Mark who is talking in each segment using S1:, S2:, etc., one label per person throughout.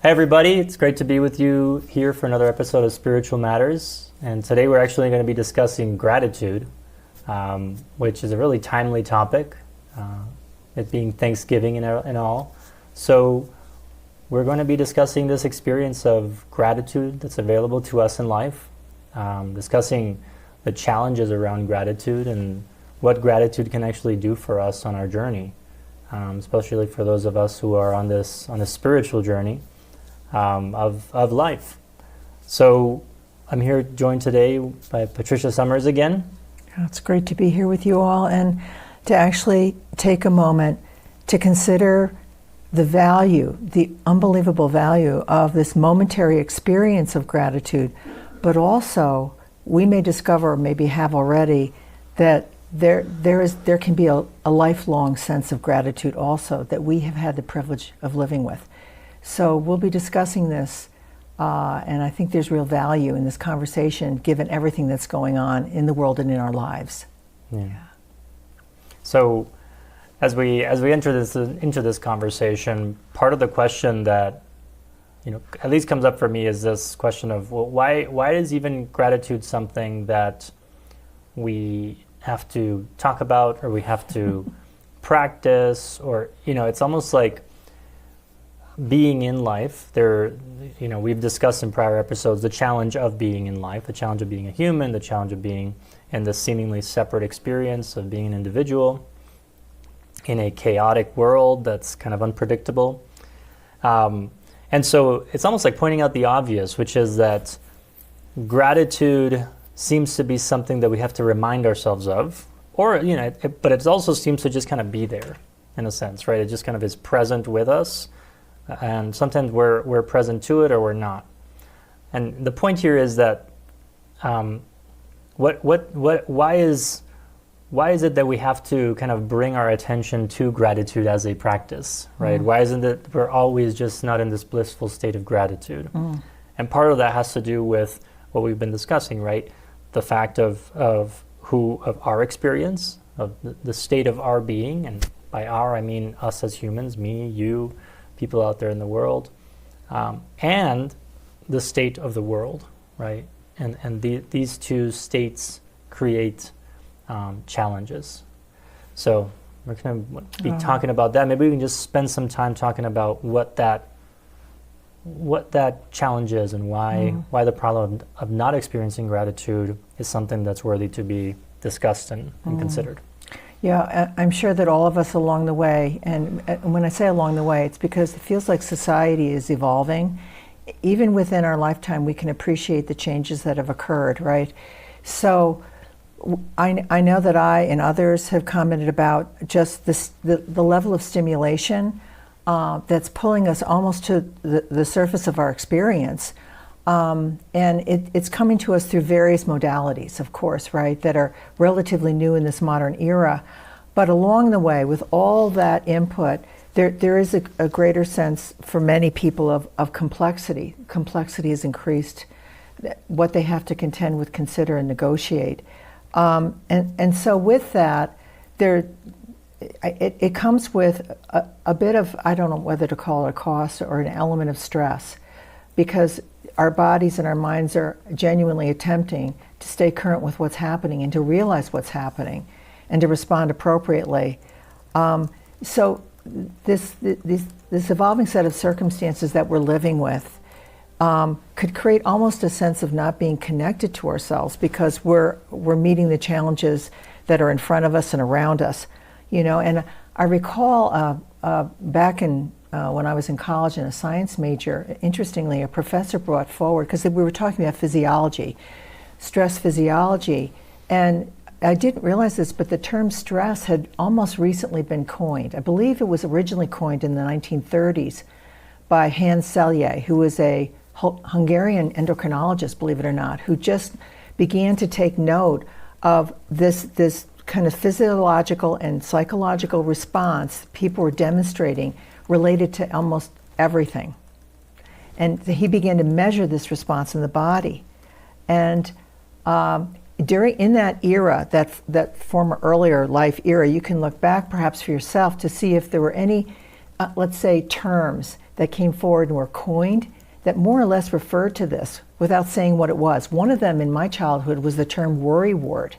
S1: Hey everybody, it's great to be with you here for another episode of Spiritual Matters. And today we're actually going to be discussing gratitude, which is a really timely topic, it being Thanksgiving and all. So we're going to be discussing this experience of gratitude that's available to us in life, discussing the challenges around gratitude and what gratitude can actually do for us on our journey, especially for those of us who are on this spiritual journey of life. So I'm here joined today by Patricia Summers again.
S2: It's great to be here with you all and to actually take a moment to consider the value, the unbelievable value of this momentary experience of gratitude, but also we may discover, maybe have already, that there can be a lifelong sense of gratitude also that we have had the privilege of living with. So we'll be discussing this, and I think there's real value in this conversation given everything that's going on in the world and in our lives.
S1: Yeah. So as we enter into this conversation, part of the question that at least comes up for me is this question of, well, why is even gratitude something that we have to talk about or we have to practice, or it's almost like being in life. We've discussed in prior episodes the challenge of being in life, the challenge of being a human, the challenge of being in the seemingly separate experience of being an individual in a chaotic world that's kind of unpredictable. And so it's almost like pointing out the obvious, which is that gratitude seems to be something that we have to remind ourselves of, or, but it also seems to just kind of be there in a sense, right? It just kind of is present with us. And sometimes we're present to it or we're not. And the point here is that why is it that we have to kind of bring our attention to gratitude as a practice, right? Why isn't it we're always just not in this blissful state of gratitude? And part of that has to do with what we've been discussing, right? The fact of our experience, of the state of our being, and by our I mean us as humans, me, you, people out there in the world, and the state of the world, right? And these two states create challenges. So we're going to be talking about that. Maybe we can just spend some time talking about what that challenge is and why the problem of not experiencing gratitude is something that's worthy to be discussed and considered.
S2: Yeah, I'm sure that all of us along the way, and when I say along the way, it's because it feels like society is evolving. Even within our lifetime, we can appreciate the changes that have occurred, right? So I know that I and others have commented about just the level of stimulation that's pulling us almost to the surface of our experience. And it's coming to us through various modalities, of course, right, that are relatively new in this modern era. But along the way, with all that input, there is a greater sense for many people of complexity. Complexity has increased, what they have to contend with, consider, and negotiate. And so with that, it comes with a bit of, I don't know whether to call it a cost or an element of stress, because our bodies and our minds are genuinely attempting to stay current with what's happening and to realize what's happening and to respond appropriately. So this evolving set of circumstances that we're living with could create almost a sense of not being connected to ourselves because we're meeting the challenges that are in front of us and around us. And I recall back in when I was in college and a science major, interestingly, a professor brought forward, because we were talking about physiology, stress physiology, and I didn't realize this, but the term stress had almost recently been coined. I believe it was originally coined in the 1930s by Hans Selye, who was a Hungarian endocrinologist, believe it or not, who just began to take note of this kind of physiological and psychological response people were demonstrating related to almost everything. And he began to measure this response in the body. And in that era, that former earlier life era, you can look back perhaps for yourself to see if there were any, let's say, terms that came forward and were coined that more or less referred to this without saying what it was. One of them in my childhood was the term worry ward.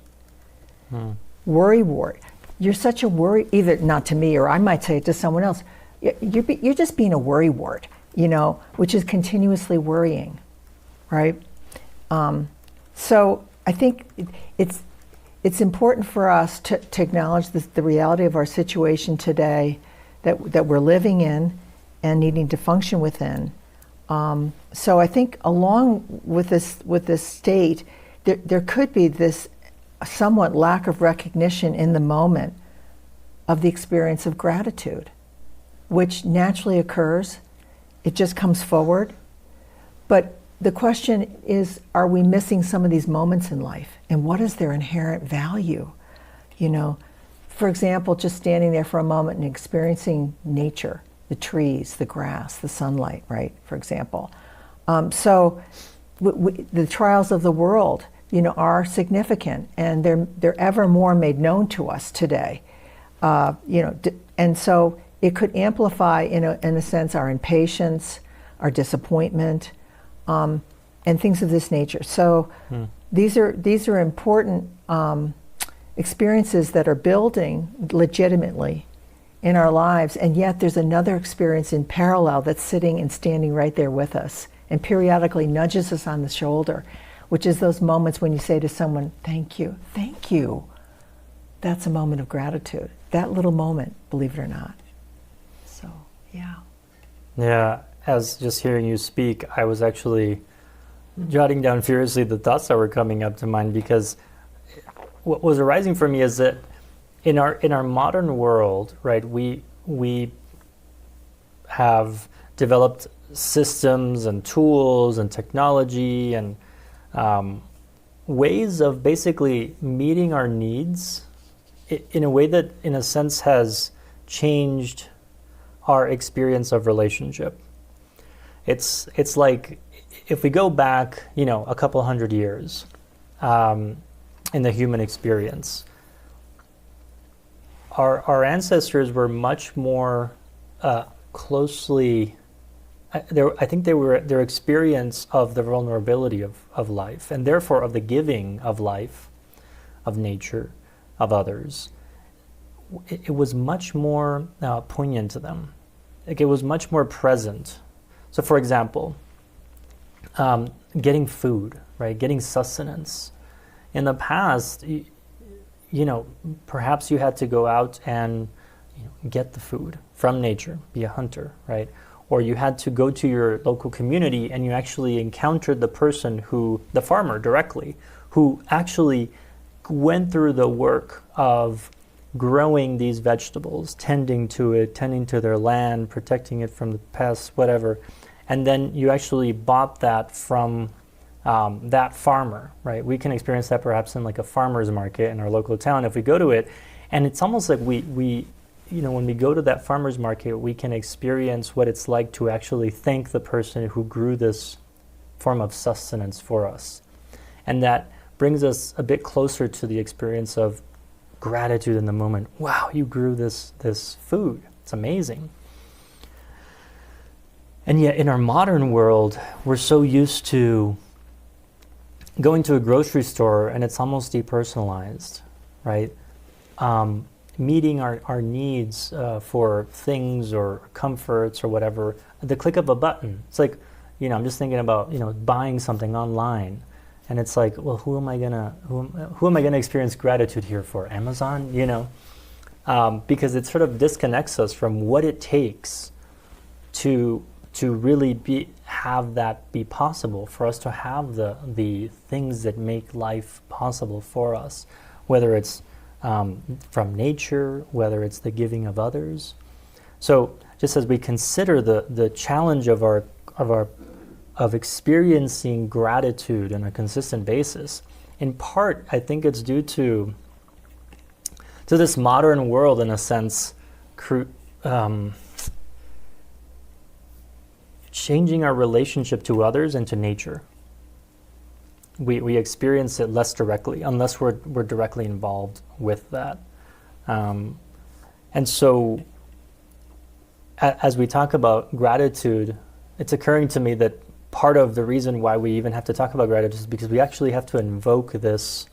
S2: Worry ward. You're such a worry, either not to me or I might say it to someone else. You're just being a worry ward, which is continuously worrying, right? So I think it's important for us to acknowledge the reality of our situation today that we're living in and needing to function within. So I think along with this state, there could be this somewhat lack of recognition in the moment of the experience of gratitude, which naturally occurs. It just comes forward. But the question is, are we missing some of these moments in life? And what is their inherent value? For example, just standing there for a moment and experiencing nature, the trees, the grass, the sunlight, right, for example. So the trials of the world, are significant, and they're ever more made known to us today. And so it could amplify, in a sense, our impatience, our disappointment, and things of this nature. So these are important experiences that are building legitimately in our lives, and yet there's another experience in parallel that's sitting and standing right there with us and periodically nudges us on the shoulder, which is those moments when you say to someone, thank you, thank you. That's a moment of gratitude. That little moment, believe it or not. So, yeah.
S1: Yeah, as just hearing you speak, I was actually jotting down furiously the thoughts that were coming up to mind, because what was arising for me is that in our modern world, right, we have developed systems and tools and technology and ways of basically meeting our needs in a way that, in a sense, has changed our experience of relationship. It's like if we go back, a couple hundred years in the human experience, our ancestors were much more closely. I think their experience of the vulnerability of life, and therefore of the giving of life, of nature, of others, it was much more poignant to them. Like, it was much more present. So, for example, getting food, right? Getting sustenance. In the past, perhaps you had to go out and get the food from nature, be a hunter, right? Or you had to go to your local community and you actually encountered the farmer directly, who actually went through the work of growing these vegetables, tending to their land, protecting it from the pests, whatever. And then you actually bought that from that farmer, right? We can experience that perhaps in like a farmer's market in our local town if we go to it. And it's almost like we when we go to that farmer's market, we can experience what it's like to actually thank the person who grew this form of sustenance for us. And that brings us a bit closer to the experience of gratitude in the moment. Wow, you grew this food. It's amazing. And yet in our modern world, we're so used to going to a grocery store and it's almost depersonalized, right? Meeting our needs for things or comforts or whatever, at the click of a button. It's like, I'm just thinking about, buying something online. And it's like, well, who am I gonna experience gratitude here for? Amazon, because it sort of disconnects us from what it takes to really have that be possible, for us to have the things that make life possible for us, whether it's from nature, whether it's the giving of others. So just as we consider the challenge of experiencing gratitude on a consistent basis, in part, I think it's due to this modern world, in a sense, changing our relationship to others and to nature. We experience it less directly, unless we're directly involved with that. And so as we talk about gratitude, it's occurring to me that part of the reason why we even have to talk about gratitude is because we actually have to invoke this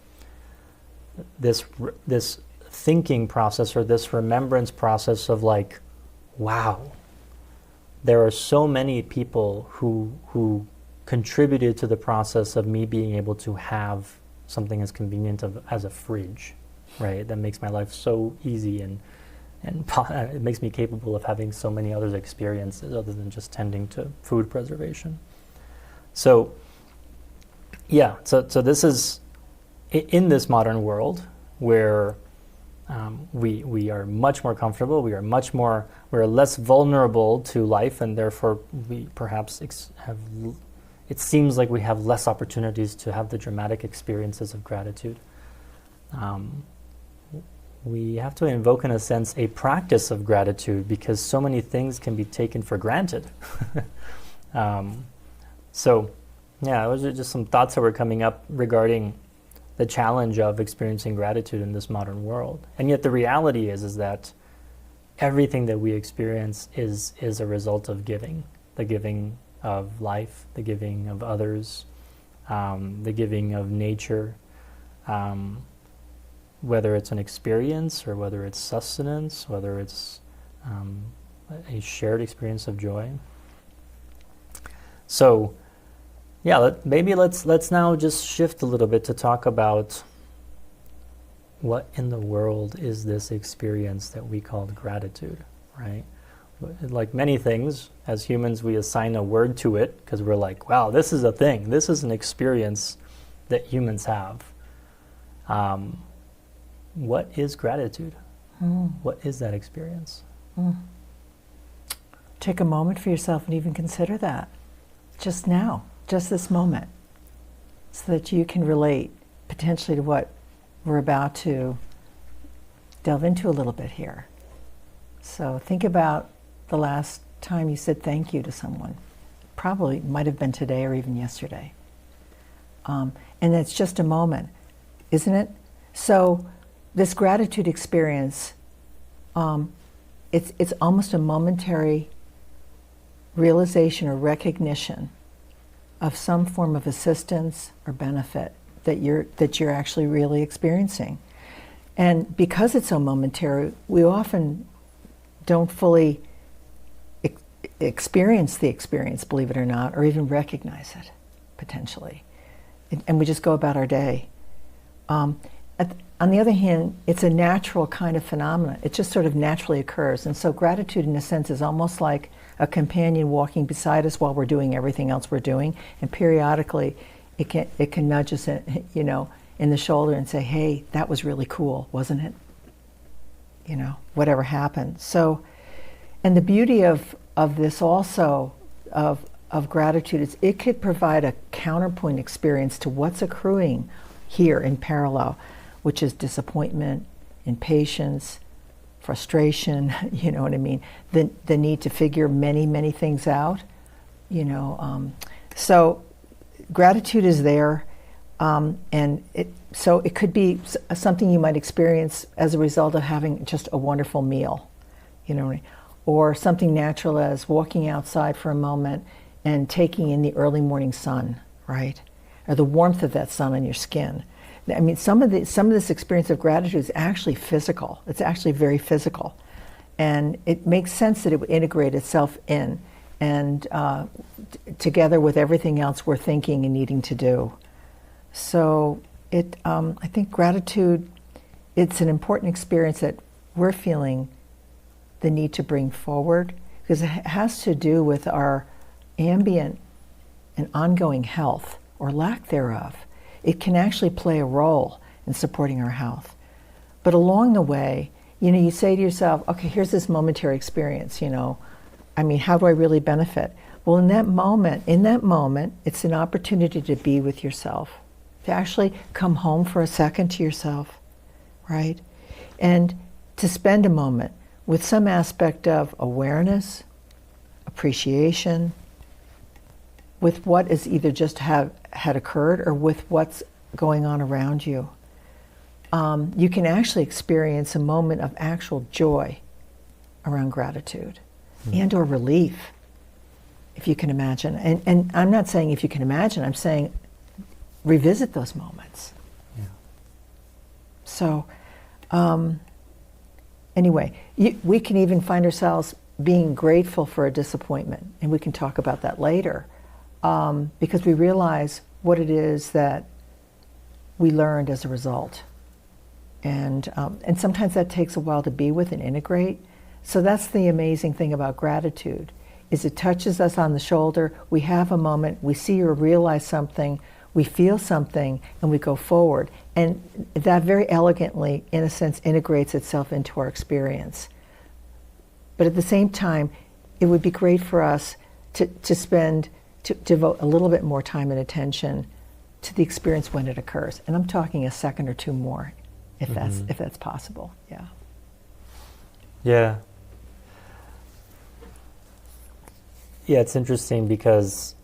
S1: thinking process or this remembrance process of like, wow, there are so many people who contributed to the process of me being able to have something as convenient as a fridge, right? That makes my life so easy and it makes me capable of having so many other experiences other than just tending to food preservation. So, yeah, so this is in this modern world where we are much more comfortable, we're less vulnerable to life, and therefore we perhaps it seems like we have less opportunities to have the dramatic experiences of gratitude. We have to invoke, in a sense, a practice of gratitude because so many things can be taken for granted. So, yeah, those are just some thoughts that were coming up regarding the challenge of experiencing gratitude in this modern world. And yet the reality is that everything that we experience is a result of giving. The giving of life, the giving of others, the giving of nature, whether it's an experience or whether it's sustenance, whether it's a shared experience of joy. So, yeah, maybe let's now just shift a little bit to talk about what in the world is this experience that we call gratitude, right? Like many things, as humans, we assign a word to it because we're like, wow, this is a thing. This is an experience that humans have. What is gratitude? What is that experience?
S2: Take a moment for yourself and even consider that. Just now, just this moment, so that you can relate potentially to what we're about to delve into a little bit here. So think about the last time you said thank you to someone. Probably might have been today or even yesterday. And it's just a moment, isn't it? So this gratitude experience, it's almost a momentary realization or recognition of some form of assistance or benefit that you're actually really experiencing. And because it's so momentary, we often don't fully experience the experience, believe it or not, or even recognize it, potentially. And we just go about our day. On the other hand, it's a natural kind of phenomenon. It just sort of naturally occurs. And so gratitude, in a sense, is almost like a companion walking beside us while we're doing everything else we're doing. And periodically, it can nudge us, in the shoulder and say, hey, that was really cool, wasn't it? Whatever happened. So, and the beauty of this also, of gratitude, is it could provide a counterpoint experience to what's accruing here in parallel, which is disappointment, impatience, frustration, you know what I mean? The need to figure many, many things out, So gratitude is there, and so it could be something you might experience as a result of having just a wonderful meal, or something natural as walking outside for a moment and taking in the early morning sun, right? Or the warmth of that sun on your skin. I mean, some of this experience of gratitude is actually physical. It's actually very physical. And it makes sense that it would integrate itself in and together with everything else we're thinking and needing to do. So I think gratitude, it's an important experience that we're feeling the need to bring forward because it has to do with our ambient and ongoing health or lack thereof. It can actually play a role in supporting our health. But along the way, you say to yourself, okay, here's this momentary experience, how do I really benefit? Well, in that moment, it's an opportunity to be with yourself, to actually come home for a second to yourself, right? And to spend a moment with some aspect of awareness, appreciation, with what is either just had occurred or with what's going on around you. You can actually experience a moment of actual joy around gratitude. and or relief, if you can imagine. And I'm not saying if you can imagine, I'm saying revisit those moments.
S1: Yeah.
S2: So anyway, we can even find ourselves being grateful for a disappointment, and we can talk about that later, because we realize what it is that we learned as a result. And sometimes that takes a while to be with and integrate. So that's the amazing thing about gratitude, is it touches us on the shoulder, we have a moment, we see or realize something, we feel something, and we go forward. And that very elegantly, in a sense, integrates itself into our experience. But at the same time, it would be great for us to devote a little bit more time and attention to the experience when it occurs. And I'm talking a second or two more, if that's possible. Yeah.
S1: Yeah. Yeah, it's interesting because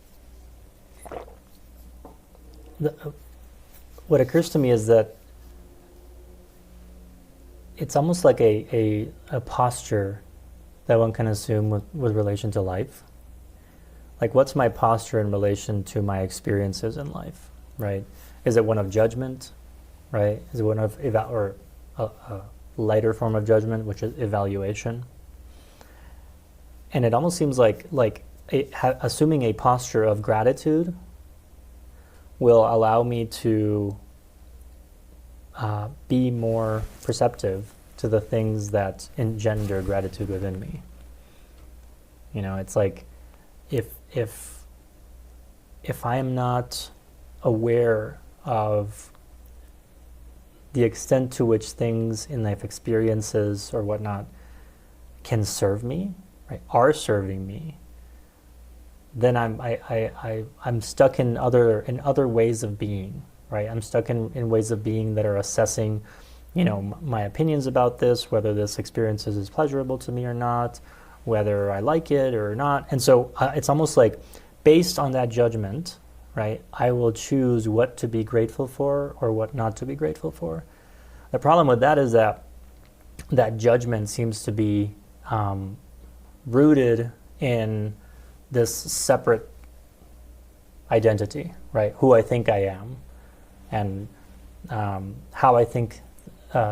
S1: what occurs to me is that it's almost like a posture that one can assume with relation to life. Like, what's my posture in relation to my experiences in life, right? Is it one of judgment, right? Is it one of or a lighter form of judgment, which is evaluation? And it almost seems like assuming a posture of gratitude will allow me to be more perceptive to the things that engender gratitude within me. You know, it's like if I am not aware of the extent to which things in life experiences or whatnot can serve me, right, are serving me, then I'm stuck in other ways of being, right? I'm stuck in ways of being that are assessing, you know, my opinions about this, whether this experience is pleasurable to me or not, whether I like it or not. And so it's almost like, based on that judgment, right, I will choose what to be grateful for or what not to be grateful for. The problem with that is that judgment seems to be rooted in this separate identity, right? Who I think I am, and how I think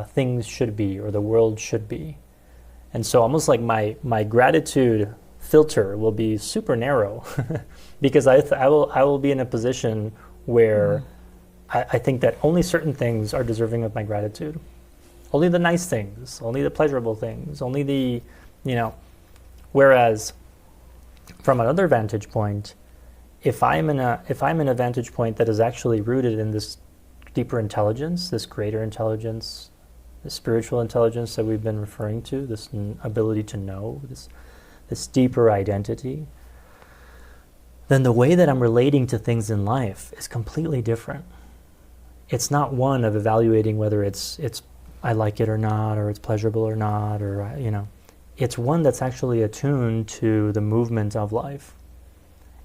S1: things should be or the world should be. And so almost like my gratitude filter will be super narrow because I will be in a position where I think that only certain things are deserving of my gratitude. Only the nice things, only the pleasurable things, only the, you know, whereas from another vantage point, if I'm in a vantage point that is actually rooted in this deeper intelligence, this greater intelligence, the spiritual intelligence that we've been referring to, this ability to know, this deeper identity, then the way that I'm relating to things in life is completely different. It's not one of evaluating whether it's I like it or not, or it's pleasurable or not, or, you know, it's one that's actually attuned to the movement of life,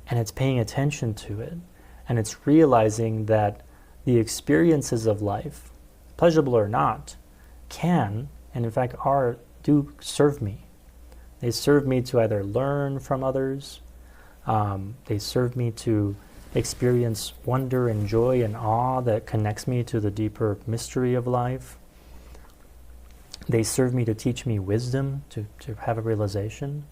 S1: and it's paying attention to it, and it's realizing that the experiences of life, pleasurable or not, can, and in fact do serve me. They serve me to either learn from others, they serve me to experience wonder and joy and awe that connects me to the deeper mystery of life. They serve me to teach me wisdom, to have a realization.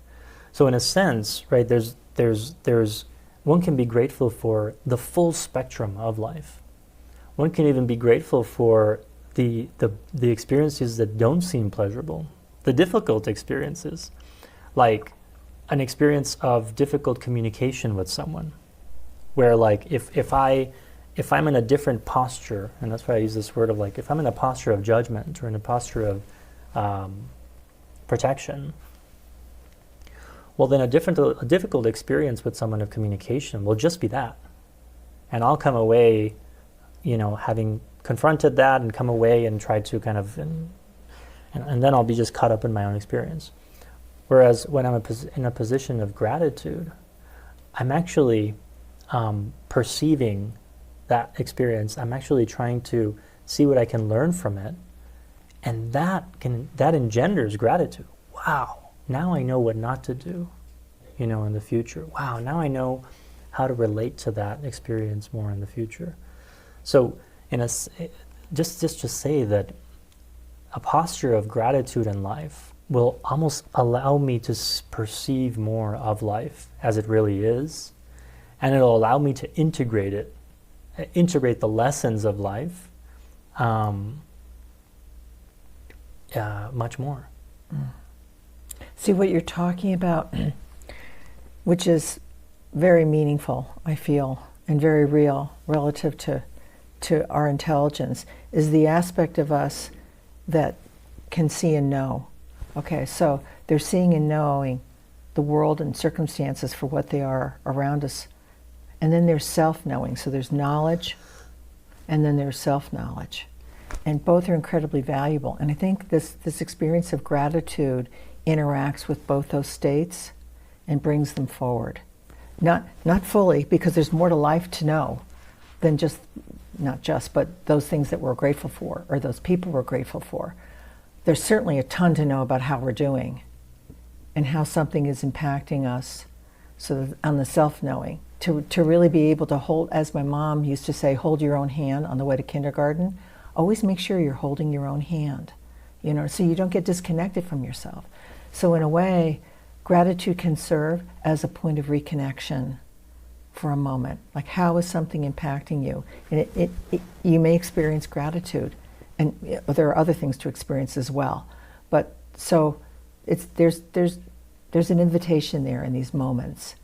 S1: So in a sense, right, there's one can be grateful for the full spectrum of life. One can even be grateful for the experiences that don't seem pleasurable, the difficult experiences, like an experience of difficult communication with someone, where like if I'm in a different posture, and that's why I use this word of like, if I'm in a posture of judgment or in a posture of protection, well then a difficult experience with someone of communication will just be that, and I'll come away, you know, having confronted that and come away and try to kind of, and then I'll be just caught up in my own experience. Whereas when I'm in a position of gratitude, I'm actually perceiving that experience. I'm actually trying to see what I can learn from it, and that engenders gratitude. Wow, now I know what not to do, in the future. Wow, now I know how to relate to that experience more in the future. So, just to say that a posture of gratitude in life will almost allow me to perceive more of life as it really is, and it'll allow me to integrate the lessons of life much more.
S2: See what you're talking about, which is very meaningful, I feel, and very real relative to our intelligence, is the aspect of us that can see and know. Okay, so they're seeing and knowing the world and circumstances for what they are around us. And then there's self-knowing. So there's knowledge, and then there's self-knowledge. And both are incredibly valuable. And I think this experience of gratitude interacts with both those states and brings them forward. Not fully, because there's more to life to know than but those things that we're grateful for, or those people we're grateful for. There's certainly a ton to know about how we're doing and how something is impacting us. So on the self-knowing, to really be able to hold, as my mom used to say, hold your own hand on the way to kindergarten. Always make sure you're holding your own hand, so you don't get disconnected from yourself. So in a way, gratitude can serve as a point of reconnection for a moment. Like, how is something impacting you? And you may experience gratitude, and there are other things to experience as well. But so there's an invitation there in these moments.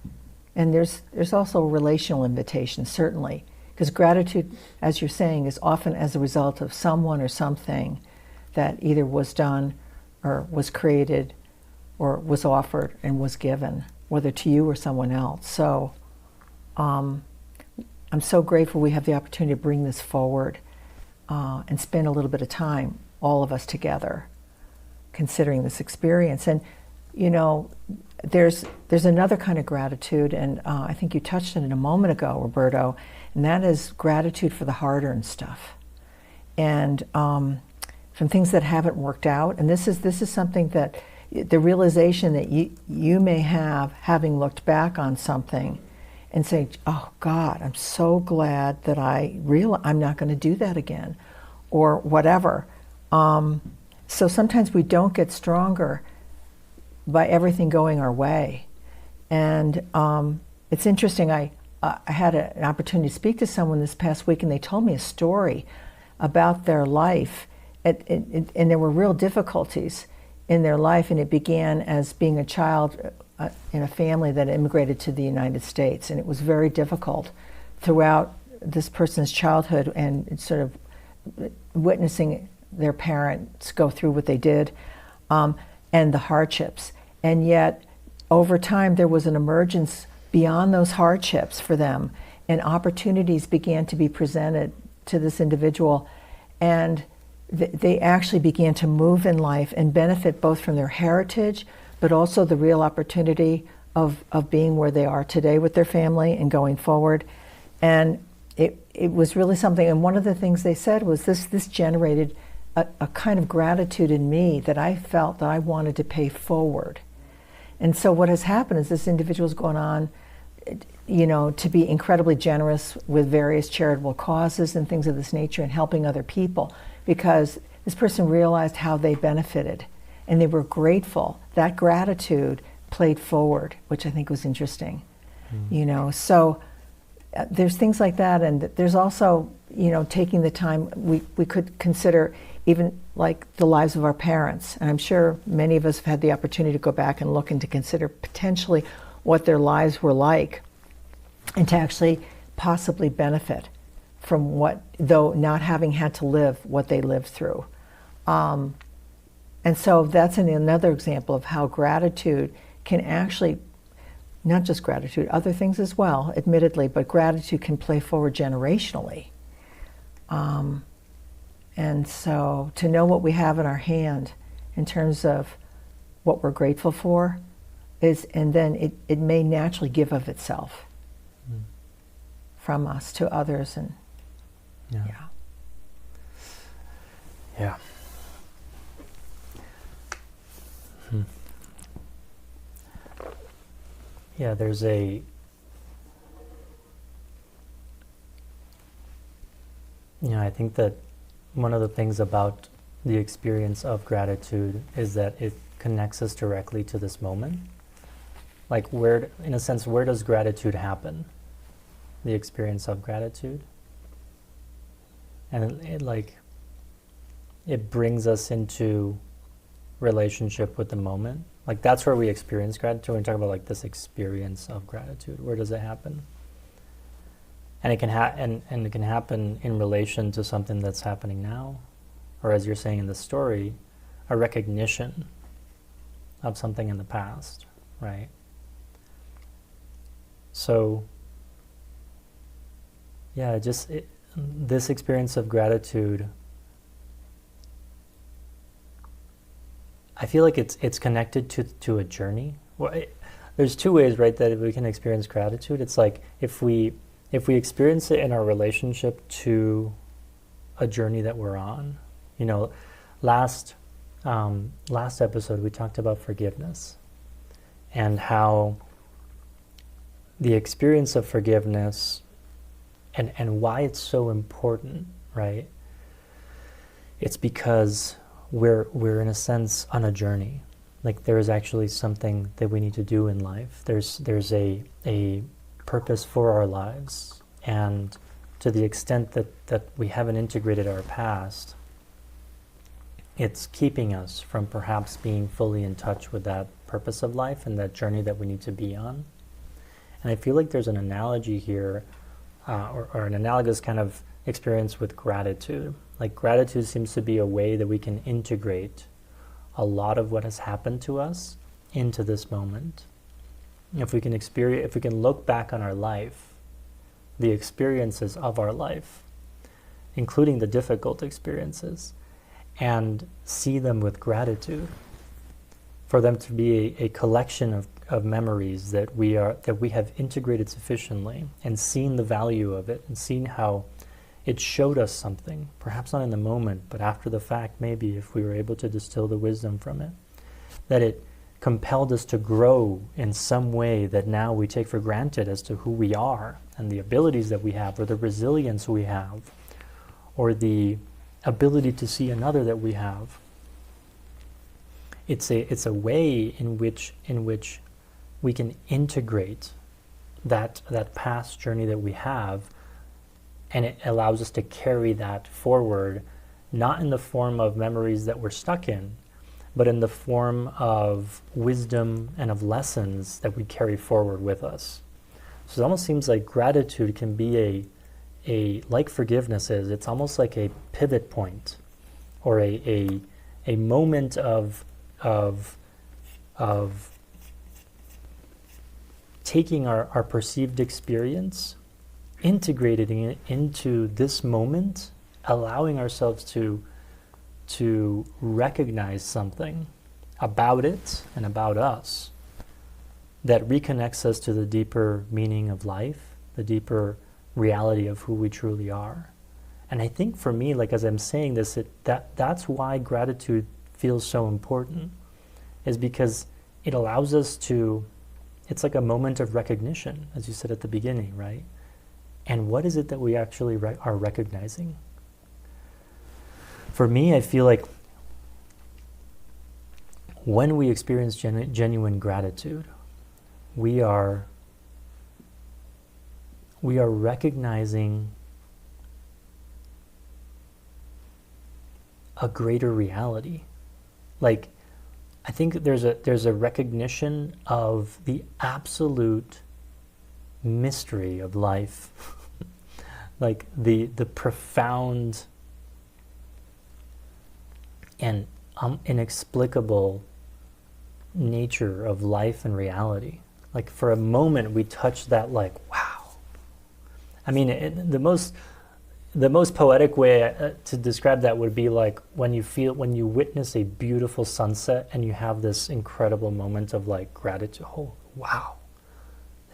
S2: And there's also a relational invitation, certainly, because gratitude, as you're saying, is often as a result of someone or something that either was done or was created or was offered and was given, whether to you or someone else. So I'm so grateful we have the opportunity to bring this forward and spend a little bit of time, all of us together, considering this experience. And, there's another kind of gratitude, and I think you touched on it a moment ago, Roberto, and that is gratitude for the hard-earned stuff. And from things that haven't worked out. And this is something that the realization that you may have, having looked back on something and say, oh God, I'm so glad that I'm not going to do that again, or whatever. So sometimes we don't get stronger by everything going our way. And it's interesting, I had an opportunity to speak to someone this past week, and they told me a story about their life, and there were real difficulties in their life, and it began as being a child in a family that immigrated to the United States, and it was very difficult throughout this person's childhood, and sort of witnessing their parents go through what they did, and the hardships. And yet, over time, there was an emergence beyond those hardships for them, and opportunities began to be presented to this individual, and they actually began to move in life and benefit both from their heritage, but also the real opportunity of being where they are today with their family and going forward. And it was really something, and one of the things they said was this generated a kind of gratitude in me that I felt that I wanted to pay forward. And so what has happened is this individual's gone on, to be incredibly generous with various charitable causes and things of this nature, and helping other people, because this person realized how they benefited and they were grateful. That gratitude played forward, which I think was interesting. So there's things like that, and there's also, taking the time, we could consider even like the lives of our parents. And I'm sure many of us have had the opportunity to go back and look and to consider potentially what their lives were like, and to actually possibly benefit from what, though not having had to live what they lived through. And so that's another example of how gratitude can actually, not just gratitude, other things as well, admittedly, but gratitude can play forward generationally. And so to know what we have in our hand in terms of what we're grateful for and then it may naturally give of itself from us to others. And
S1: Yeah. yeah, I think that one of the things about the experience of gratitude is that it connects us directly to this moment. Like, in a sense, where does gratitude happen? The experience of gratitude. And it brings us into relationship with the moment. Like, that's where we experience gratitude. When we talk about like this experience of gratitude, where does it happen? And it can it can happen in relation to something that's happening now, or as you're saying in the story, a recognition of something in the past, right? So, yeah, this experience of gratitude, I feel like it's connected to a journey. Well, there's two ways, right, that we can experience gratitude. It's like if we experience it in our relationship to a journey that we're on. Last episode we talked about forgiveness and how the experience of forgiveness and why it's so important, right? It's because we're in a sense on a journey. Like, there is actually something that we need to do in life. There's a purpose for our lives, and to the extent that we haven't integrated our past, it's keeping us from perhaps being fully in touch with that purpose of life and that journey that we need to be on. And I feel like there's an analogy here, or an analogous kind of experience with gratitude. Like, gratitude seems to be a way that we can integrate a lot of what has happened to us into this moment. If we can look back on our life, the experiences of our life, including the difficult experiences, and see them with gratitude, for them to be a collection of memories that we have integrated sufficiently and seen the value of it and seen how it showed us something, perhaps not in the moment, but after the fact, maybe, if we were able to distill the wisdom from it, that it compelled us to grow in some way that now we take for granted as to who we are and the abilities that we have, or the resilience we have, or the ability to see another that we have. It's a way in which we can integrate that past journey that we have, and it allows us to carry that forward, not in the form of memories that we're stuck in, but in the form of wisdom and of lessons that we carry forward with us. So it almost seems like gratitude can be like forgiveness is, it's almost like a pivot point, or a moment of taking our perceived experience, integrating it into this moment, allowing ourselves to recognize something about it and about us that reconnects us to the deeper meaning of life, the deeper reality of who we truly are. And I think for me, like, as I'm saying this, that's why gratitude feels so important, is because it allows us to, it's like a moment of recognition, as you said at the beginning, right? And what is it that we actually are recognizing? For me, I feel like when we experience genuine gratitude, we are recognizing a greater reality. Like, I think there's a recognition of the absolute mystery of life, like the profound and inexplicable nature of life and reality. Like, for a moment we touch that, like, wow. I mean, the most poetic way to describe that would be like when you witness a beautiful sunset and you have this incredible moment of like gratitude. Oh, wow,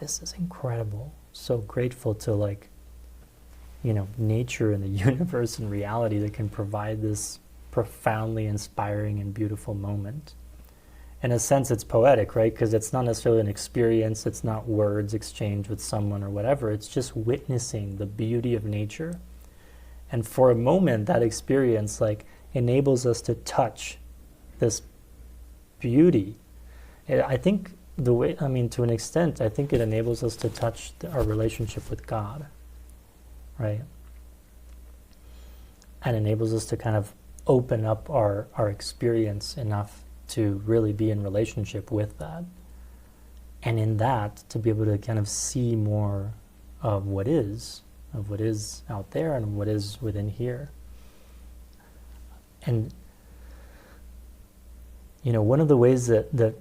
S1: this is incredible. So grateful to, like, nature and the universe and reality that can provide this profoundly inspiring and beautiful moment. in a sense, it's poetic, right? Because it's not necessarily an experience. It's not words exchanged with someone or whatever. It's just witnessing the beauty of nature. And for a moment, that experience like enables us to touch this beauty. I think to an extent, I think it enables us to touch our relationship with God, right? And enables us to kind of open up our experience enough to really be in relationship with that. And in that, to be able to kind of see more of what is out there and what is within here. And, one of the ways that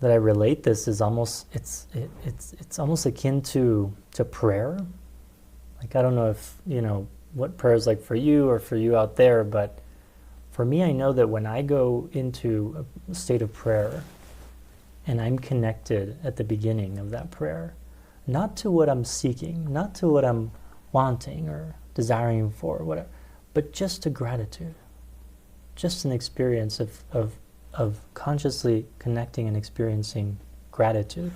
S1: I relate this is almost, it's almost akin to prayer. Like, I don't know if, what prayer is like for you or for you out there, but for me, I know that when I go into a state of prayer and I'm connected at the beginning of that prayer, not to what I'm seeking, not to what I'm wanting or desiring for, whatever, but just to gratitude, just an experience of consciously connecting and experiencing gratitude.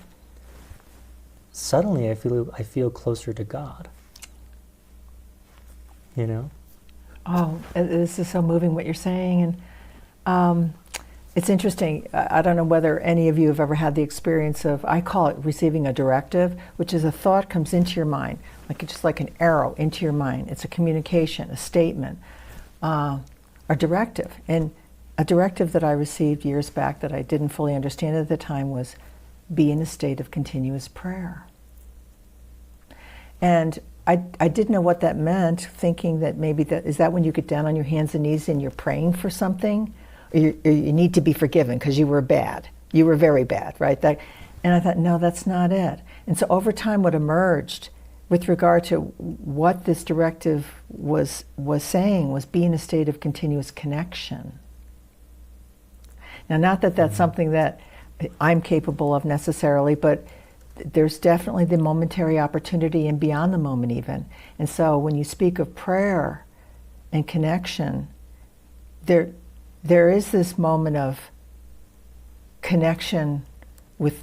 S1: Suddenly, I feel closer to God.
S2: Oh, this is so moving what you're saying, and it's interesting. I don't know whether any of you have ever had the experience of, I call it receiving a directive, which is a thought comes into your mind, just like an arrow into your mind. It's a communication, a statement, a directive. And a directive that I received years back that I didn't fully understand at the time was be in a state of continuous prayer. And I didn't know what that meant, thinking that maybe is that when you get down on your hands and knees and you're praying for something, or you need to be forgiven because you were bad. You were very bad, right? And I thought, no, that's not it. And so over time, what emerged with regard to what this directive was saying was be in a state of continuous connection. Now, not that that's something that I'm capable of necessarily, but there's definitely the momentary opportunity and beyond the moment even. And so when you speak of prayer and connection, there is this moment of connection with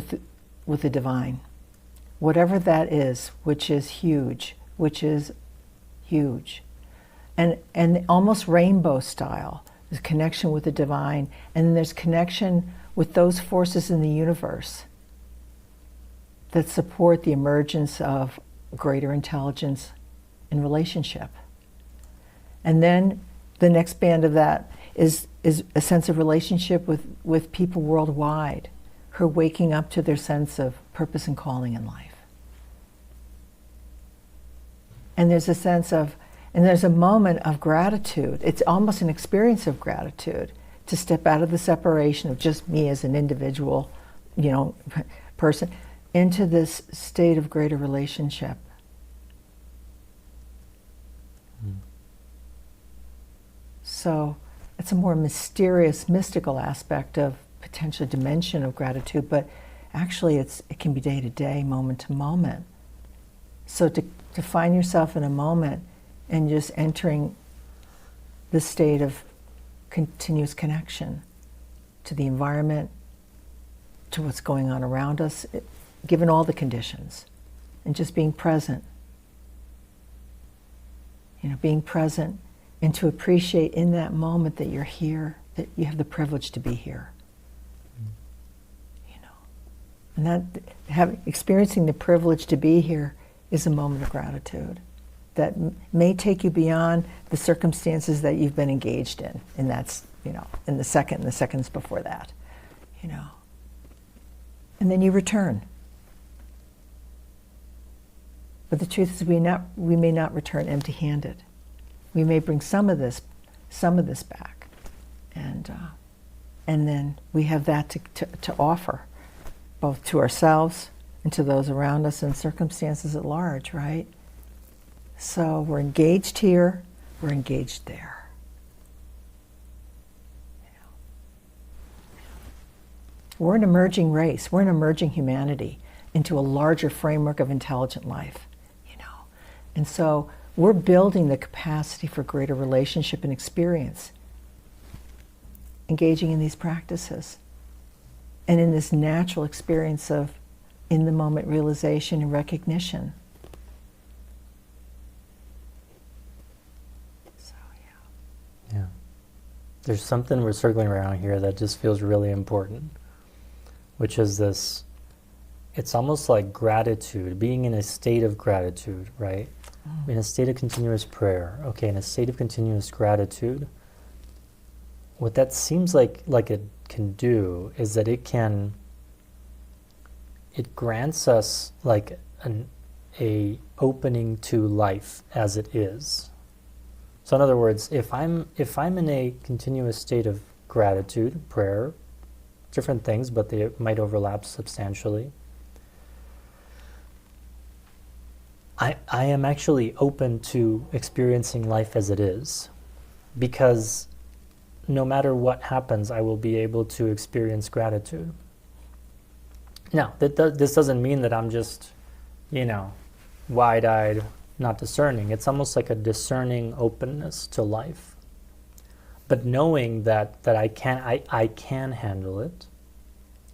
S2: the divine, whatever that is, which is huge, and almost rainbow style. There's connection with the divine, and then there's connection with those forces in the universe that support the emergence of greater intelligence in relationship. And then the next band of that is a sense of relationship with people worldwide who are waking up to their sense of purpose and calling in life. And there's a sense of, and there's a moment of gratitude. It's almost an experience of gratitude to step out of the separation of just me as an individual, person, into this state of greater relationship. So it's a more mysterious, mystical aspect of potential dimension of gratitude, but actually it can be day to day, moment to moment. So to find yourself in a moment and just entering the state of continuous connection to the environment, to what's going on around us, given all the conditions, and just being present. Being present, and to appreciate in that moment that you're here, that you have the privilege to be here. And that experiencing the privilege to be here is a moment of gratitude that may take you beyond the circumstances that you've been engaged in, and that's in the seconds before that, and then you return. But the truth is, we may not return empty-handed. We may bring some of this back, and then we have that to offer, both to ourselves and to those around us and circumstances at large, right? So we're engaged here, we're engaged there. We're an emerging race, we're an emerging humanity into a larger framework of intelligent life. And so we're building the capacity for greater relationship and experience engaging in these practices and in this natural experience of in the moment realization and recognition. So, yeah.
S1: Yeah. There's something we're circling around here that just feels really important, which is this, it's almost like gratitude, being in a state of gratitude, right? In a state of continuous prayer. Okay, in a state of continuous gratitude, what that seems like it can do is that it grants us like a opening to life as it is. So in other words, if I'm in a continuous state of gratitude, prayer, different things, but they might overlap substantially, I am actually open to experiencing life as it is, because no matter what happens, I will be able to experience gratitude. Now, this doesn't mean that I'm just, wide-eyed, not discerning. It's almost like a discerning openness to life. But knowing that I can handle it,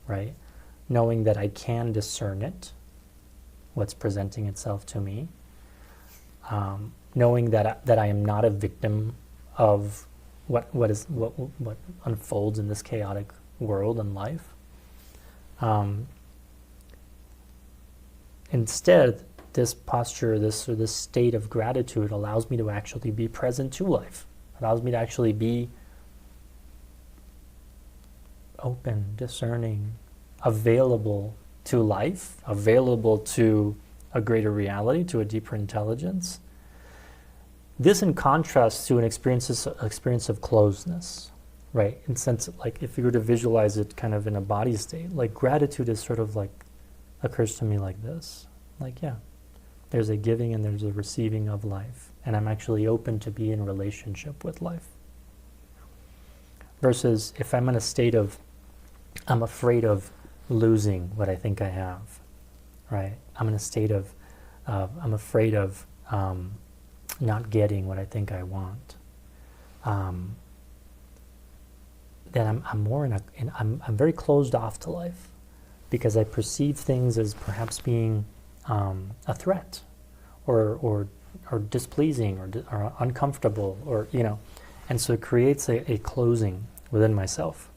S1: right? Knowing that I can discern it, what's presenting itself to me, knowing that I am not a victim of what unfolds in this chaotic world and life. Instead, this posture, this state of gratitude allows me to actually be present to life. Allows me to actually be open, discerning, available to life, available to a greater reality, to a deeper intelligence. This in contrast to an experience of closeness, right? In sense, like if you were to visualize it kind of in a body state, like gratitude is sort of like, occurs to me like this. Like, yeah, there's a giving and there's a receiving of life. And I'm actually open to be in relationship with life. Versus if I'm in a state of, I'm afraid of losing what I think I have, right? I'm in a state of, I'm afraid of not getting what I think I want. Then I'm more I'm very closed off to life, because I perceive things as perhaps being a threat, or displeasing, or uncomfortable, or and so it creates a closing within myself.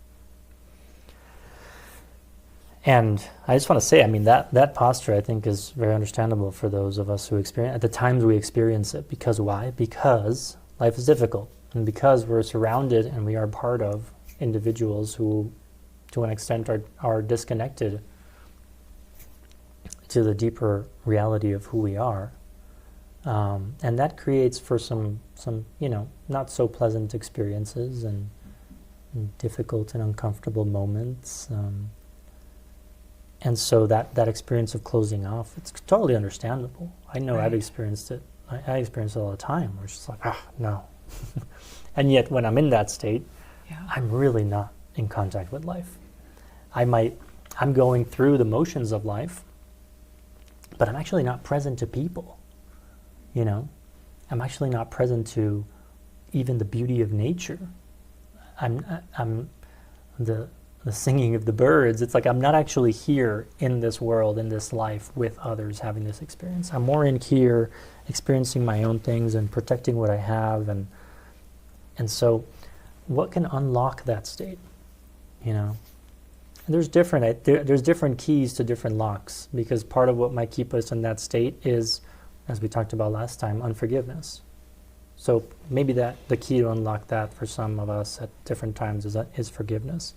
S1: And I just want to say, I mean, that posture, I think, is very understandable for those of us who experience, at the times we experience it. Because why? Because life is difficult. And because we're surrounded and we are part of individuals who, to an extent, are disconnected to the deeper reality of who we are. And that creates for some not so pleasant experiences and difficult and uncomfortable moments. And so that experience of closing off, it's totally understandable. I know. Right. I've experienced it. I experience it all the time. Where it's just like, no. And yet when I'm in that state, I'm really not in contact with life. I'm going through the motions of life, but I'm actually not present to people. I'm actually not present to even the beauty of nature. I'm the singing of the birds. It's like I'm not actually here in this world, in this life, with others having this experience. I'm more in here experiencing my own things and protecting what I have. And so what can unlock that state? And there's different keys to different locks, because part of what might keep us in that state is, as we talked about last time, unforgiveness. So maybe the key to unlock that for some of us at different times is forgiveness.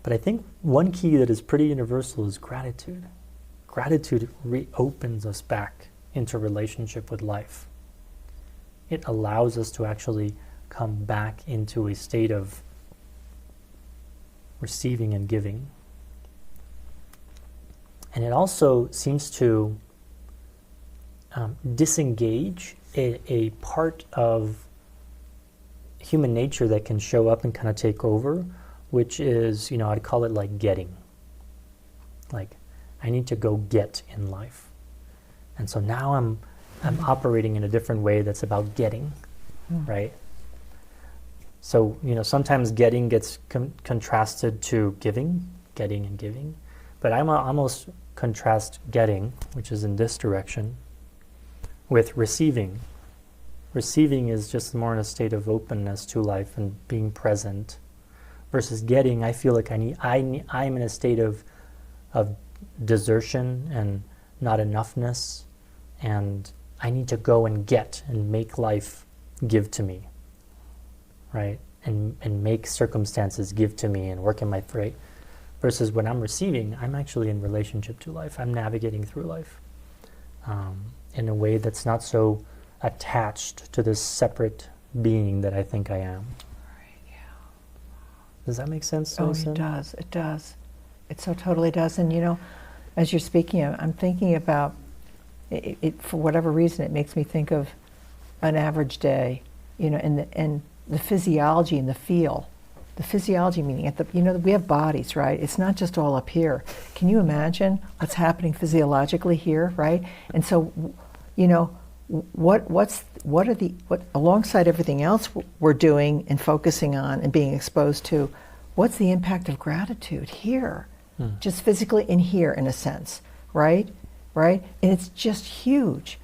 S1: But I think one key that is pretty universal is gratitude. Gratitude reopens us back into relationship with life. It allows us to actually come back into a state of receiving and giving. And it also seems to disengage a part of human nature that can show up and kind of take over, which is, I'd call it like getting. Like, I need to go get in life. And so now I'm operating in a different way that's about getting, right? So, sometimes getting gets contrasted to getting and giving. But I almost contrast getting, which is in this direction, with receiving. Receiving is just more in a state of openness to life and being present. Versus getting, I feel like I'm in a state of desertion and not enoughness, and I need to go and get and make life give to me, right? And make circumstances give to me and work in my right. Versus when I'm receiving, I'm actually in relationship to life. I'm navigating through life in a way that's not so attached to this separate being that I think I am.
S2: Right, yeah.
S1: Does that make sense?
S2: Oh, it does. It does. It so totally does. And as you're speaking, I'm thinking about it for whatever reason. It makes me think of an average day, and the physiology and the feel. The physiology meaning we have bodies, right? It's not just all up here. Can you imagine what's happening physiologically here, right? And so, what alongside everything else we're doing and focusing on and being exposed to, what's the impact of gratitude here? Just physically in here, in a sense, right? And it's just huge.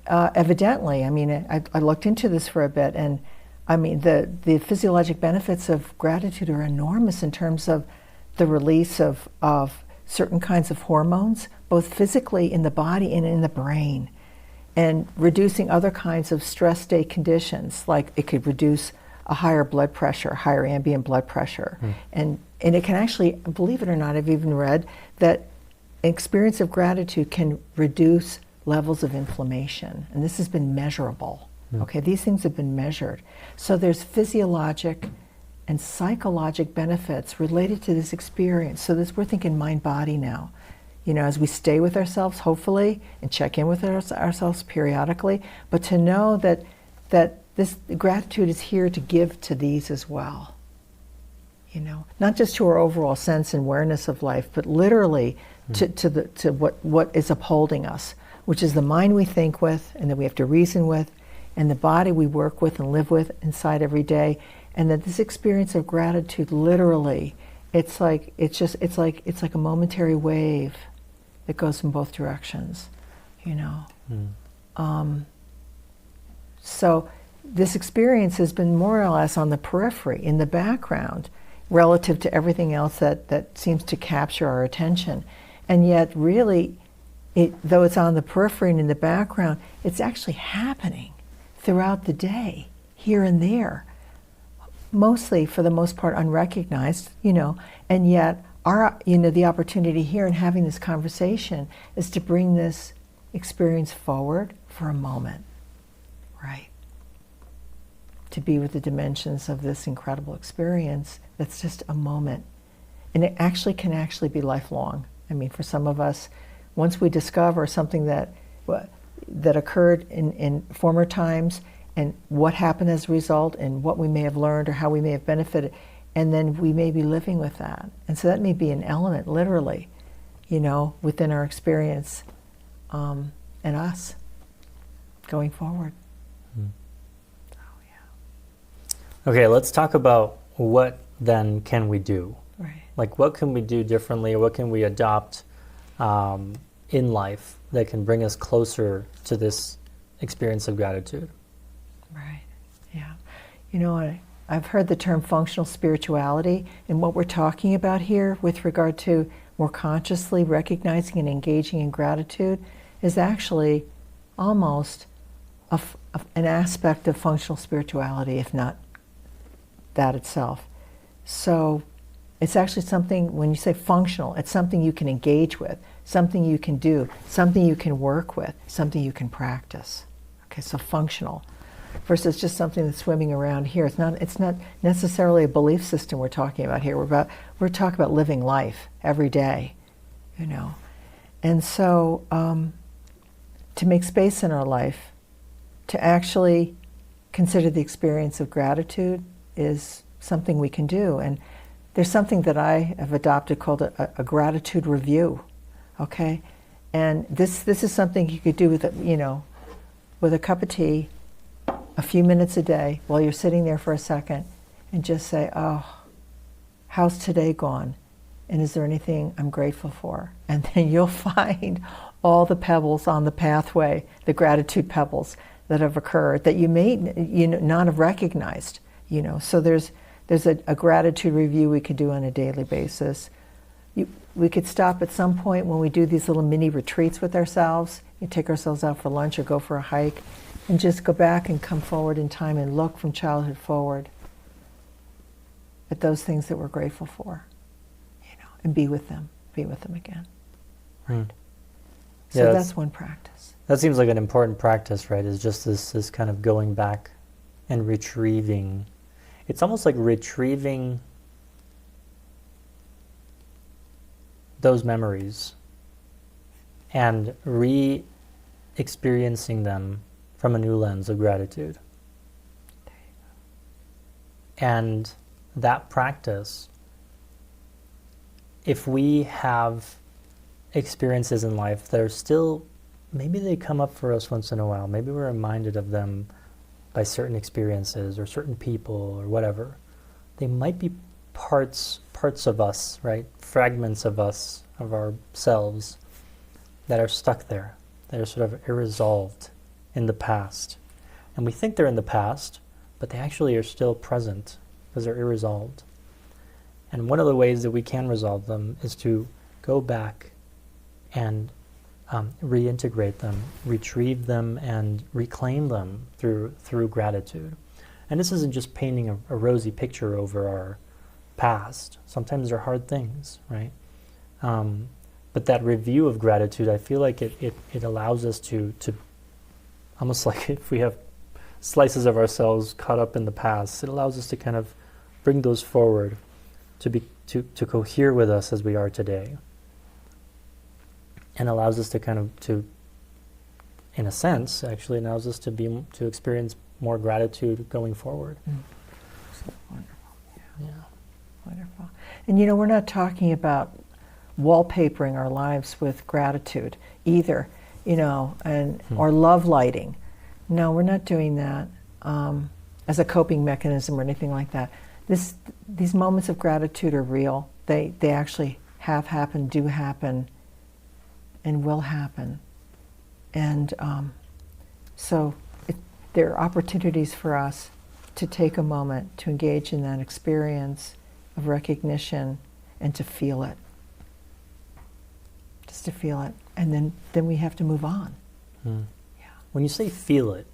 S2: Evidently, I looked into this for a bit, and the physiologic benefits of gratitude are enormous in terms of the release of certain kinds of hormones, both physically in the body and in the brain, and reducing other kinds of stress state conditions, like it could reduce a higher blood pressure, higher ambient blood pressure. And it can actually, believe it or not, I've even read that an experience of gratitude can reduce levels of inflammation. And this has been measurable. Okay, these things have been measured. So there's physiologic and psychologic benefits related to this experience. So we're thinking mind-body now. As we stay with ourselves, hopefully, and check in with ourselves periodically, but to know that this gratitude is here to give to these as well. Not just to our overall sense and awareness of life, but literally to what is upholding us, which is the mind we think with and that we have to reason with, and the body we work with and live with inside every day, and that this experience of gratitude, literally, it's like a momentary wave that goes in both directions, So this experience has been more or less on the periphery, in the background, relative to everything else that seems to capture our attention, and yet really, though it's on the periphery and in the background, it's actually happening throughout the day, here and there, mostly, for the most part, unrecognized, and yet the opportunity here in having this conversation is to bring this experience forward for a moment, right? To be with the dimensions of this incredible experience that's just a moment. And it can be lifelong. For some of us, once we discover something that occurred in former times and what happened as a result and what we may have learned or how we may have benefited, and then we may be living with that. And so that may be an element, literally, within our experience and us going forward. Oh, yeah.
S1: Okay, let's talk about what then can we do?
S2: Right.
S1: Like, what can we do differently? What can we adopt in life that can bring us closer to this experience of gratitude?
S2: Right, yeah. I've heard the term functional spirituality, and what we're talking about here with regard to more consciously recognizing and engaging in gratitude is actually almost an aspect of functional spirituality, if not that itself. So it's actually something, when you say functional, it's something you can engage with, something you can do, something you can work with, something you can practice. Okay, so functional versus just something that's swimming around here. It's not necessarily a belief system we're talking about here. We're talking about living life every day, And so to make space in our life to actually consider the experience of gratitude is something we can do. And there's something that I have adopted called a gratitude review, okay? And this is something you could do with a cup of tea, a few minutes a day, while you're sitting there for a second, and just say, oh, how's today gone? And is there anything I'm grateful for? And then you'll find all the pebbles on the pathway, the gratitude pebbles that have occurred that you may not have recognized. So there's a gratitude review we could do on a daily basis. We could stop at some point when we do these little mini retreats with ourselves. You take ourselves out for lunch or go for a hike, and just go back and come forward in time and look from childhood forward at those things that we're grateful for, and be with them again.
S1: Right.
S2: So that's one practice.
S1: That seems like an important practice, right? Is just this kind of going back and retrieving. It's almost like retrieving those memories and re-experiencing them from a new lens of gratitude. And that practice, if we have experiences in life that are still, maybe they come up for us once in a while, maybe we're reminded of them by certain experiences or certain people or whatever, they might be parts of us, right? Fragments of us, of ourselves, that are stuck there, that are sort of irresolved in the past. And we think they're in the past, but they actually are still present because they're irresolved. And one of the ways that we can resolve them is to go back and reintegrate them, retrieve them, and reclaim them through gratitude. And this isn't just painting a rosy picture over our past. Sometimes they're hard things, right? But that review of gratitude, I feel like it allows us to almost like if we have slices of ourselves caught up in the past, it allows us to kind of bring those forward to cohere with us as we are today. And allows us to kind of in a sense, actually allows us to experience more gratitude going forward.
S2: So wonderful. Yeah. Wonderful. And we're not talking about wallpapering our lives with gratitude either, or love lighting. No, we're not doing that as a coping mechanism or anything like that. These moments of gratitude are real. They actually have happened, do happen, and will happen. And so there are opportunities for us to take a moment to engage in that experience of recognition and to feel it. Just to feel it. And then we have to move on.
S1: Yeah. When you say feel it,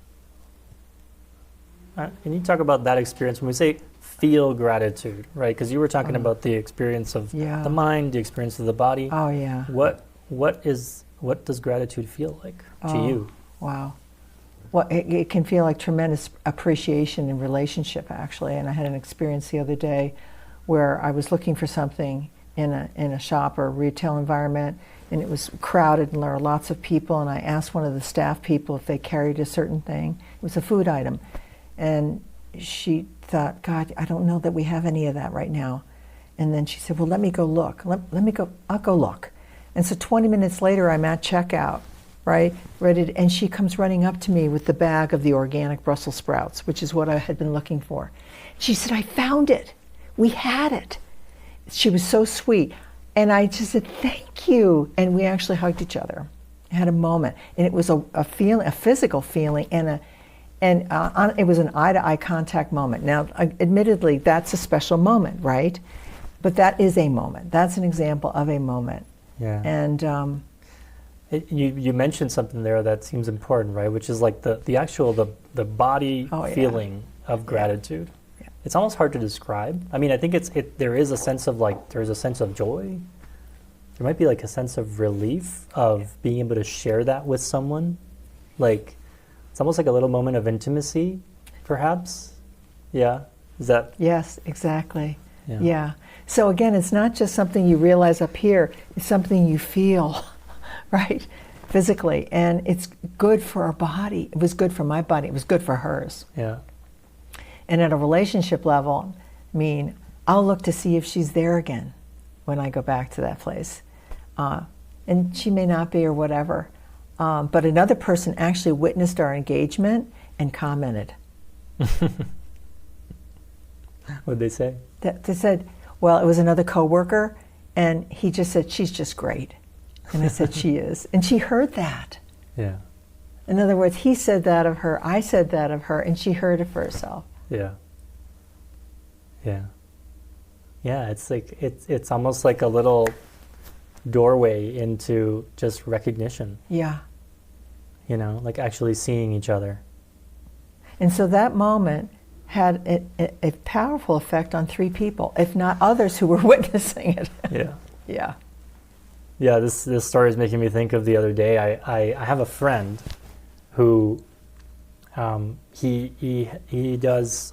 S1: can you talk about that experience? When we say feel gratitude, right? Because you were talking about the experience of the mind, the experience of the body.
S2: Oh, yeah.
S1: What does gratitude feel like to you?
S2: Wow. Well, it can feel like tremendous appreciation in relationship, actually. And I had an experience the other day where I was looking for something in a shop or a retail environment, and it was crowded and there were lots of people, and I asked one of the staff people if they carried a certain thing. It was a food item. And she thought, God, I don't know that we have any of that right now. And then she said, well, let me go look. I'll go look. And so 20 minutes later, I'm at checkout, right? And she comes running up to me with the bag of the organic Brussels sprouts, which is what I had been looking for. She said, I found it. We had it. She was so sweet. And I just said, thank you. And we actually hugged each other. I had a moment. And it was a feeling, a physical feeling, and it was an eye-to-eye contact moment. Now, admittedly, that's a special moment, right? But that is a moment. That's an example of a moment.
S1: Yeah.
S2: And
S1: you mentioned something there that seems important, right? Which is like the actual the body feeling of gratitude. Yeah. It's almost hard to describe. I mean, I think there is a sense of joy. There might be like a sense of relief of being able to share that with someone. Like it's almost like a little moment of intimacy, perhaps. Yeah. Is that?
S2: Yes, exactly. Yeah. So again, it's not just something you realize up here, it's something you feel, right? Physically. And it's good for our body. It was good for my body. It was good for hers.
S1: Yeah.
S2: And at a relationship level, I mean, I'll look to see if she's there again when I go back to that place. And she may not be or whatever. But another person actually witnessed our engagement and commented.
S1: What'd they say?
S2: They said, well, it was another coworker, and he just said, she's just great. And I said, she is. And she heard that.
S1: Yeah.
S2: In other words, he said that of her, I said that of her, and she heard it for herself.
S1: Yeah. Yeah. Yeah, it's like it's almost like a little doorway into just recognition.
S2: Yeah.
S1: You know, like actually seeing each other.
S2: And so that moment had a powerful effect on 3 people, if not others who were witnessing it.
S1: Yeah.
S2: Yeah.
S1: Yeah, this story is making me think of the other day. I have a friend who he does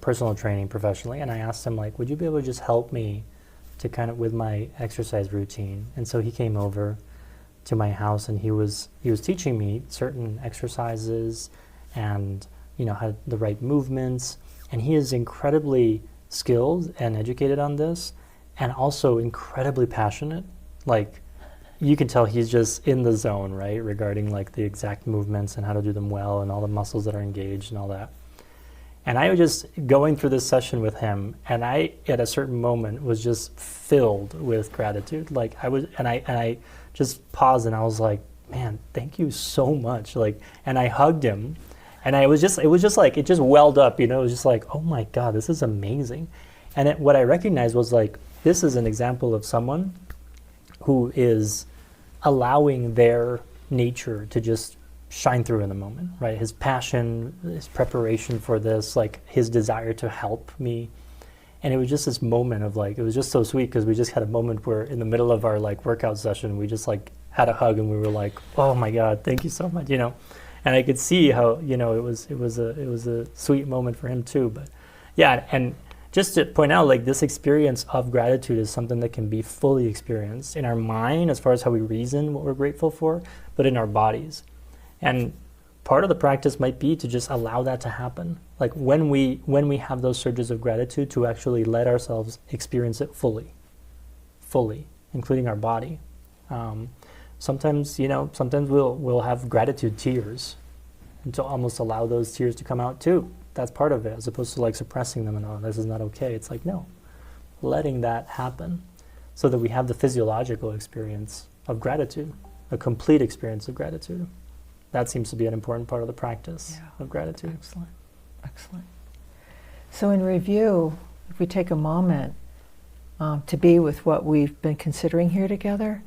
S1: personal training professionally, and I asked him, like, would you be able to just help me to kind of with my exercise routine? And so he came over to my house, and he was teaching me certain exercises and had the right movements, and he is incredibly skilled and educated on this, and also incredibly passionate. Like, you can tell he's just in the zone, right, regarding like the exact movements and how to do them well and all the muscles that are engaged and all that. And I was just going through this session with him, and I, at a certain moment, was just filled with gratitude. Like, I just paused, and I was like, man, thank you so much. Like, and I hugged him, and it was just like, it just welled up, it was just like, oh my God, this is amazing. And what I recognized was like, this is an example of someone who is allowing their nature to just shine through in the moment, right? His passion, his preparation for this, like his desire to help me. And it was just this moment of like, it was just so sweet, because we just had a moment where in the middle of our like workout session, we just like had a hug, and we were like, oh my God, thank you so much, And I could see how, it was a sweet moment for him too. But yeah, and just to point out, like, this experience of gratitude is something that can be fully experienced in our mind as far as how we reason what we're grateful for, but in our bodies. And part of the practice might be to just allow that to happen. Like when we have those surges of gratitude, to actually let ourselves experience it fully, including our body. Sometimes we'll have gratitude tears, and to almost allow those tears to come out too. That's part of it, as opposed to like suppressing them and, oh, this is not okay. It's like, no, letting that happen, so that we have the physiological experience of gratitude, a complete experience of gratitude. That seems to be an important part of the practice of gratitude.
S2: Excellent. Excellent. So in review, if we take a moment to be with what we've been considering here together,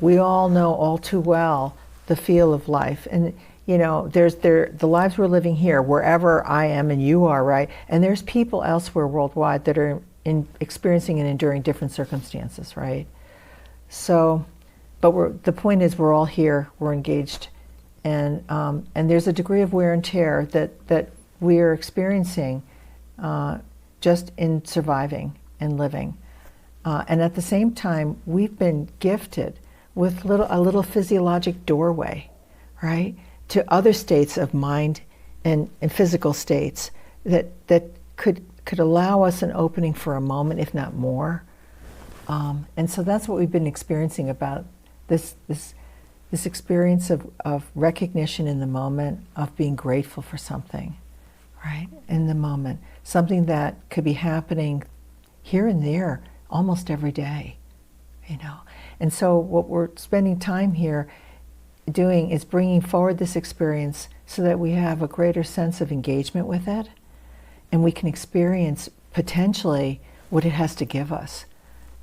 S2: we all know all too well the feel of life. And there's the lives we're living here, wherever I am and you are, right? And there's people elsewhere worldwide that are experiencing and enduring different circumstances, right? So, but the point is, we're all here, we're engaged, and there's a degree of wear and tear that we are experiencing just in surviving and living. And at the same time, we've been gifted with a little physiologic doorway, right, to other states of mind and physical states that could allow us an opening for a moment, if not more. And so that's what we've been experiencing about this experience of recognition in the moment, of being grateful for something, right, in the moment, something that could be happening here and there almost every day, And so what we're spending time here doing is bringing forward this experience so that we have a greater sense of engagement with it, and we can experience potentially what it has to give us,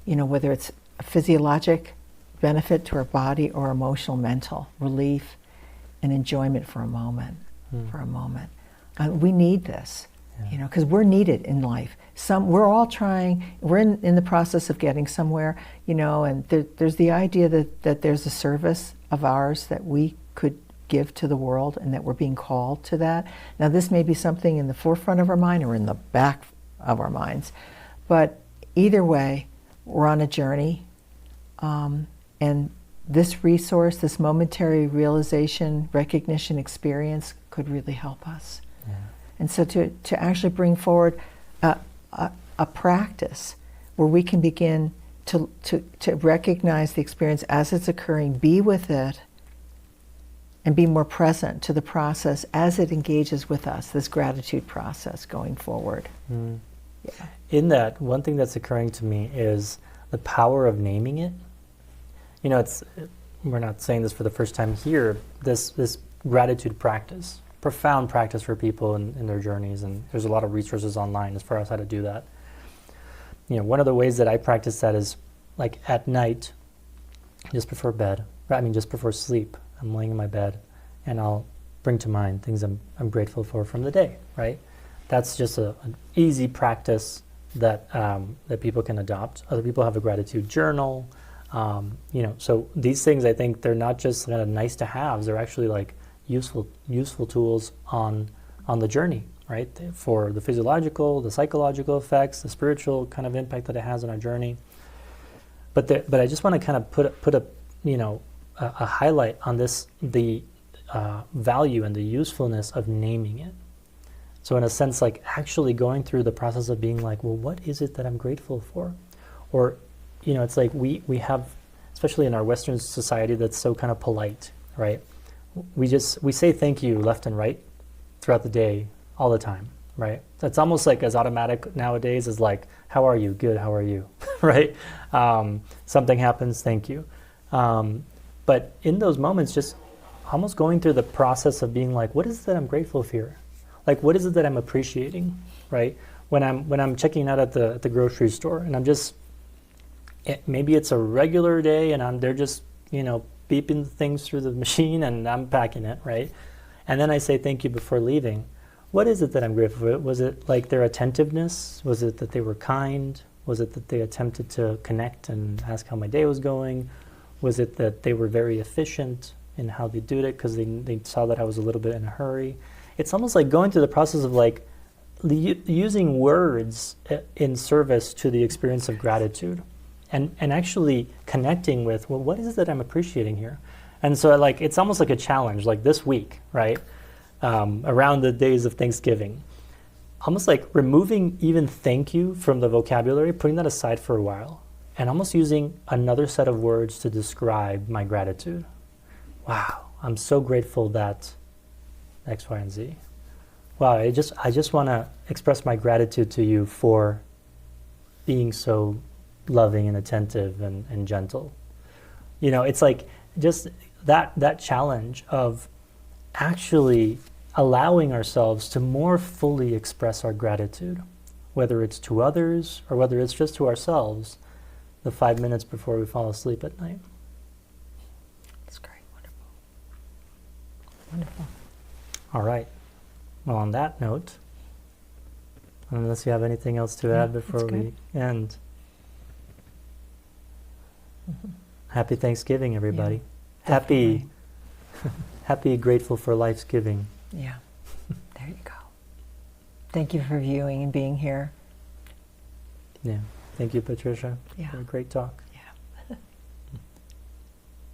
S2: whether it's a physiologic benefit to our body or emotional, mental relief and enjoyment for a moment. We need this, because we're needed in life. We're all trying, we're in the process of getting somewhere, and there's the idea that there's a service of ours that we could give to the world, and that we're being called to that. Now, this may be something in the forefront of our mind or in the back of our minds, but either way, we're on a journey, and this resource, this momentary realization, recognition, experience could really help us. Yeah. And so to actually bring forward a practice where we can begin to recognize the experience as it's occurring, be with it, and be more present to the process as it engages with us, this gratitude process going forward. Yeah.
S1: In that, one thing that's occurring to me is the power of naming it. You know, we're not saying this for the first time here, this gratitude practice, profound practice for people in their journeys, and there's a lot of resources online as far as how to do that. You know, one of the ways that I practice that is like at night, just before sleep, I'm laying in my bed and I'll bring to mind things I'm grateful for from the day, right? That's just an easy practice that people can adopt. Other people have a gratitude journal. You know, so these things, I think they're not just kind of nice to haves, they're actually like useful tools on the journey, right? For the physiological, the psychological effects, the spiritual kind of impact that it has on our journey. But I just want to kind of put a you know, a highlight on this, the value and the usefulness of naming it. So in a sense, like actually going through the process of being like, well, what is it that I'm grateful for? Or, you know, it's like we have, especially in our Western society that's so kind of polite, right? We say thank you left and right throughout the day, all the time, right? That's almost like as automatic nowadays as like, how are you? Good, how are you? Right? Something happens, thank you. But in those moments, just almost going through the process of being like, what is it that I'm grateful for here? Like, what is it that I'm appreciating, right? When I'm checking out at the grocery store and I'm just, maybe it's a regular day and they're just, you know, beeping things through the machine and I'm packing it, right? And then I say thank you before leaving. What is it that I'm grateful for? Was it like their attentiveness? Was it that they were kind? Was it that they attempted to connect and ask how my day was going? Was it that they were very efficient in how they did it because they saw that I was a little bit in a hurry? It's almost like going through the process of like using words in service to the experience of gratitude and actually connecting with, well, what is it that I'm appreciating here? And so like it's almost like a challenge, like this week, right? Around the days of Thanksgiving. Almost like removing even thank you from the vocabulary, putting that aside for a while, and almost using another set of words to describe my gratitude. Wow, I'm so grateful that X, Y, and Z. Wow, I just want to express my gratitude to you for being so loving and attentive and gentle. You know, it's like just that challenge of actually allowing ourselves to more fully express our gratitude, whether it's to others or whether it's just to ourselves, the 5 minutes before we fall asleep at night.
S2: That's great. Wonderful. Wonderful.
S1: All right. Well, on that note, unless you have anything else to add before we end, happy Thanksgiving, everybody.
S2: Yeah,
S1: Happy Grateful for Life's Giving.
S2: Yeah, there you go. Thank you for viewing and being here.
S1: Yeah. Thank you, Patricia,
S2: Yeah.
S1: for a great talk.